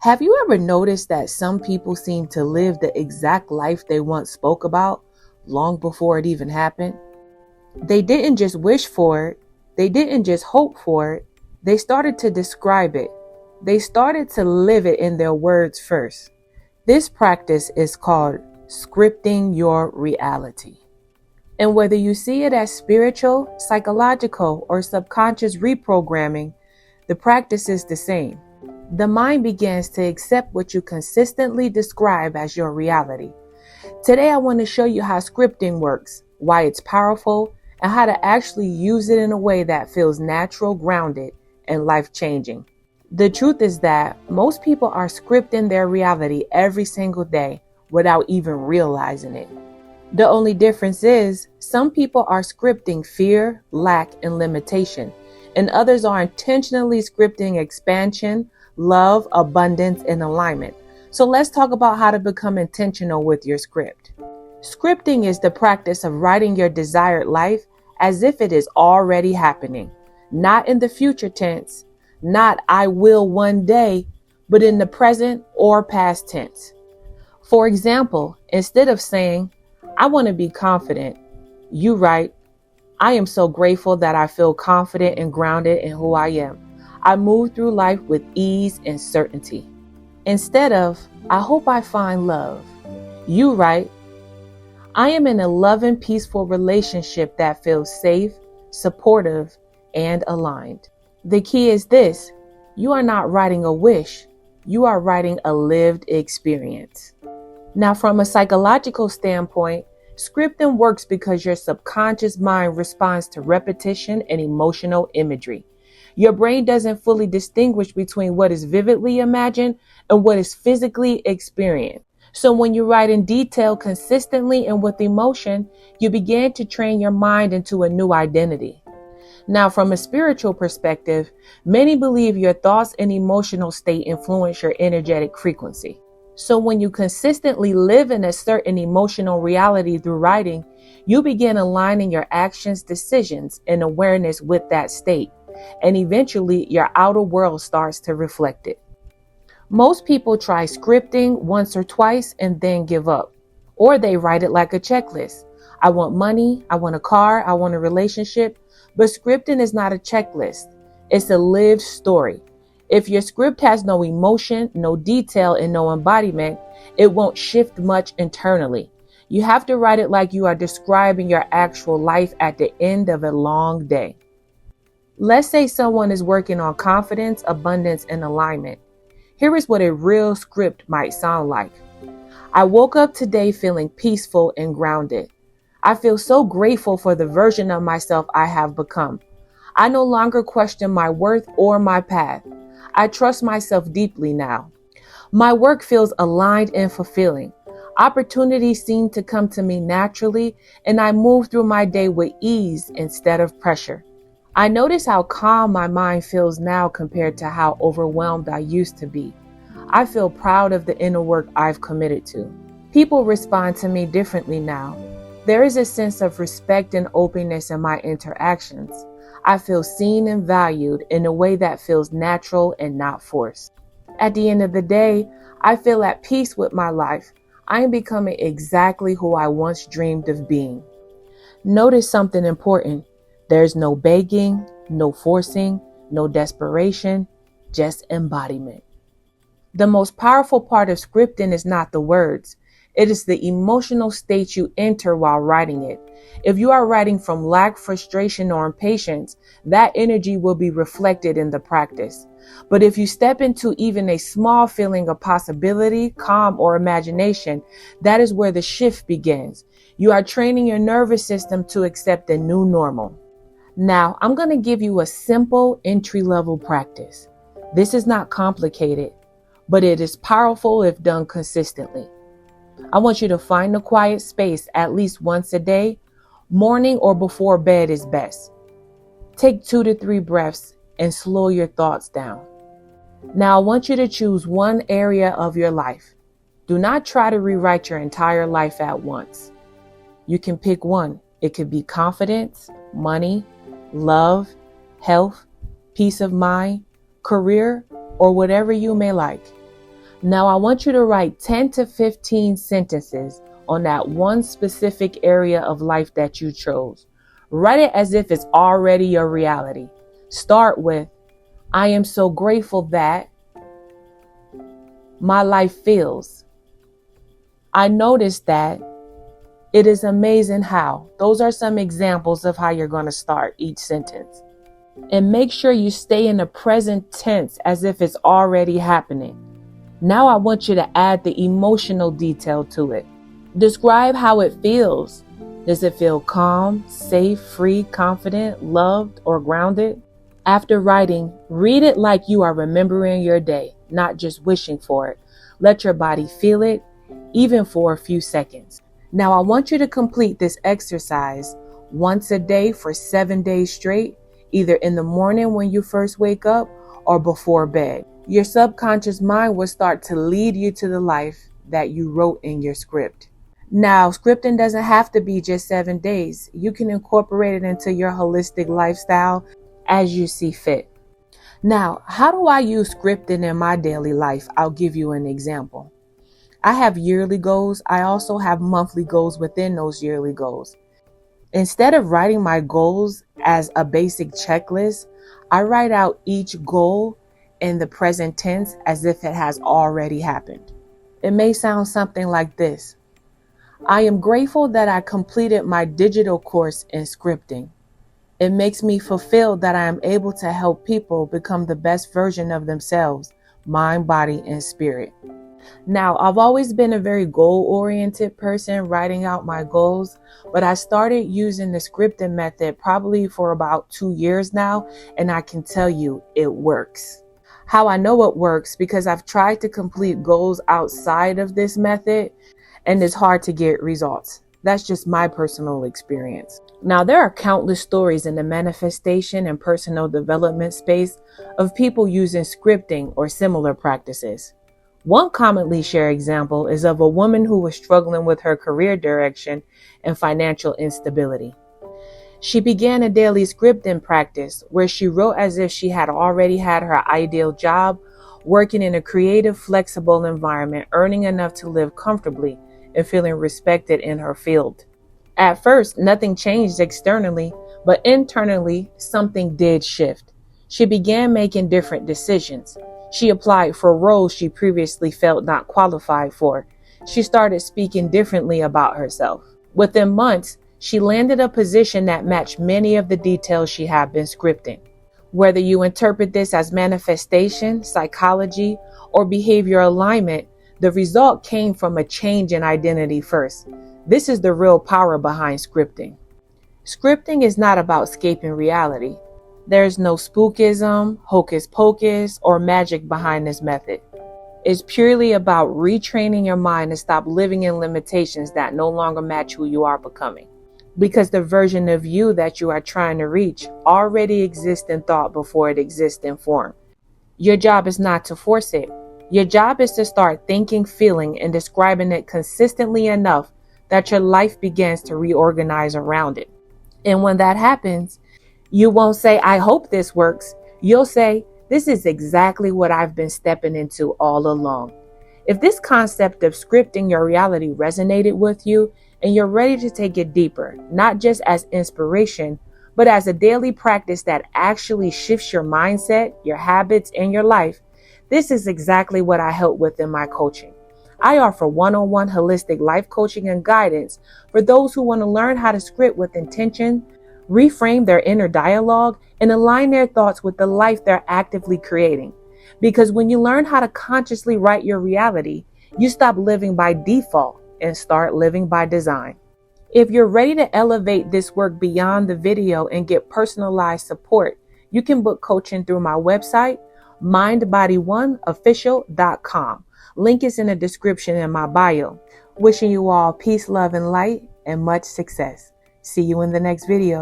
Have you ever noticed that some people seem to live the exact life they once spoke about long before it even happened? They didn't just wish for it, they didn't just hope for it, they started to describe it. They started to live it in their words first. This practice is called scripting your reality. And whether you see it as spiritual, psychological, or subconscious reprogramming, the practice is the same. The mind begins to accept what you consistently describe as your reality. Today, I want to show you how scripting works, why it's powerful, and how to actually use it in a way that feels natural, grounded, and life-changing. The truth is that most people are scripting their reality every single day without even realizing it. The only difference is some people are scripting fear, lack, and limitation, and others are intentionally scripting expansion, love, abundance, and alignment. So let's talk about how to become intentional with your script. Scripting is the practice of writing your desired life as if it is already happening, not in the future tense, not I will one day, but in the present or past tense. For example, instead of saying, I want to be confident, you write, I am so grateful that I feel confident and grounded in who I am. I move through life with ease and certainty. Instead of, I hope I find love, you write, I am in a loving, peaceful relationship that feels safe, supportive, and aligned. The key is this, you are not writing a wish, you are writing a lived experience. Now, from a psychological standpoint, scripting works because your subconscious mind responds to repetition and emotional imagery. Your brain doesn't fully distinguish between what is vividly imagined and what is physically experienced. So when you write in detail consistently and with emotion, you begin to train your mind into a new identity. Now, from a spiritual perspective, many believe your thoughts and emotional state influence your energetic frequency. So when you consistently live in a certain emotional reality through writing, you begin aligning your actions, decisions, and awareness with that state. And eventually your outer world starts to reflect it. Most people try scripting once or twice and then give up. Or they write it like a checklist. I want money, I want a car, I want a relationship. But scripting is not a checklist. It's a lived story. If your script has no emotion, no detail, and no embodiment, it won't shift much internally. You have to write it like you are describing your actual life at the end of a long day. Let's say someone is working on confidence, abundance, and alignment. Here is what a real script might sound like. I woke up today feeling peaceful and grounded. I feel so grateful for the version of myself I have become. I no longer question my worth or my path. I trust myself deeply now. My work feels aligned and fulfilling. Opportunities seem to come to me naturally, and I move through my day with ease instead of pressure. I notice how calm my mind feels now compared to how overwhelmed I used to be. I feel proud of the inner work I've committed to. People respond to me differently now. There is a sense of respect and openness in my interactions. I feel seen and valued in a way that feels natural and not forced. At the end of the day, I feel at peace with my life. I am becoming exactly who I once dreamed of being. Notice something important. There's no begging, no forcing, no desperation, just embodiment. The most powerful part of scripting is not the words. It is the emotional state you enter while writing it. If you are writing from lack, frustration, or impatience, that energy will be reflected in the practice. But if you step into even a small feeling of possibility, calm, or imagination, that is where the shift begins. You are training your nervous system to accept the new normal. Now, I'm going to give you a simple entry-level practice. This is not complicated, but it is powerful if done consistently. I want you to find a quiet space at least once a day. Morning or before bed is best. Take 2 to 3 breaths and slow your thoughts down. Now, I want you to choose one area of your life. Do not try to rewrite your entire life at once. You can pick one. It could be confidence, money, love, health, peace of mind, career, or whatever you may like. Now I want you to write 10 to 15 sentences on that one specific area of life that you chose. Write it as if it's already your reality. Start with, I am so grateful that my life feels. I noticed that it is amazing how. Those are some examples of how you're going to start each sentence. And make sure you stay in the present tense as if it's already happening. Now I want you to add the emotional detail to it. Describe how it feels. Does it feel calm, safe, free, confident, loved, or grounded? After writing, read it like you are remembering your day, not just wishing for it. Let your body feel it, even for a few seconds. Now I want you to complete this exercise once a day for 7 days straight, either in the morning when you first wake up or before bed. Your subconscious mind will start to lead you to the life that you wrote in your script. Now, scripting doesn't have to be just 7 days. You can incorporate it into your holistic lifestyle as you see fit. Now, how do I use scripting in my daily life? I'll give you an example. I have yearly goals. I also have monthly goals within those yearly goals. Instead of writing my goals as a basic checklist, I write out each goal in the present tense as if it has already happened. It may sound something like this. I am grateful that I completed my digital course in scripting. It makes me fulfilled that I am able to help people become the best version of themselves, mind, body, and spirit. Now, I've always been a very goal-oriented person, writing out my goals, but I started using the scripting method probably for about 2 years now, and I can tell you it works. How I know it works because I've tried to complete goals outside of this method, and it's hard to get results. That's just my personal experience. Now, there are countless stories in the manifestation and personal development space of people using scripting or similar practices. One commonly shared example is of a woman who was struggling with her career direction and financial instability. She began a daily scripting practice where she wrote as if she had already had her ideal job, working in a creative, flexible environment, earning enough to live comfortably, and feeling respected in her field. At first, nothing changed externally, but internally, something did shift. She began making different decisions. She applied for roles she previously felt not qualified for. She started speaking differently about herself. Within months, she landed a position that matched many of the details she had been scripting. Whether you interpret this as manifestation, psychology, or behavior alignment, the result came from a change in identity first. This is the real power behind scripting. Scripting is not about escaping reality. There's no spookism, hocus pocus, or magic behind this method. It's purely about retraining your mind to stop living in limitations that no longer match who you are becoming. Because the version of you that you are trying to reach already exists in thought before it exists in form. Your job is not to force it. Your job is to start thinking, feeling, and describing it consistently enough that your life begins to reorganize around it. And when that happens, you won't say, I hope this works. You'll say, this is exactly what I've been stepping into all along. If this concept of scripting your reality resonated with you and you're ready to take it deeper, not just as inspiration, but as a daily practice that actually shifts your mindset, your habits, and your life, this is exactly what I help with in my coaching. I offer one-on-one holistic life coaching and guidance for those who want to learn how to script with intention, reframe their inner dialogue, and align their thoughts with the life they're actively creating. Because when you learn how to consciously write your reality, you stop living by default and start living by design. If you're ready to elevate this work beyond the video and get personalized support, you can book coaching through my website, mindbody1official.com. Link is in the description in my bio. Wishing you all peace, love, and light, and much success. See you in the next video.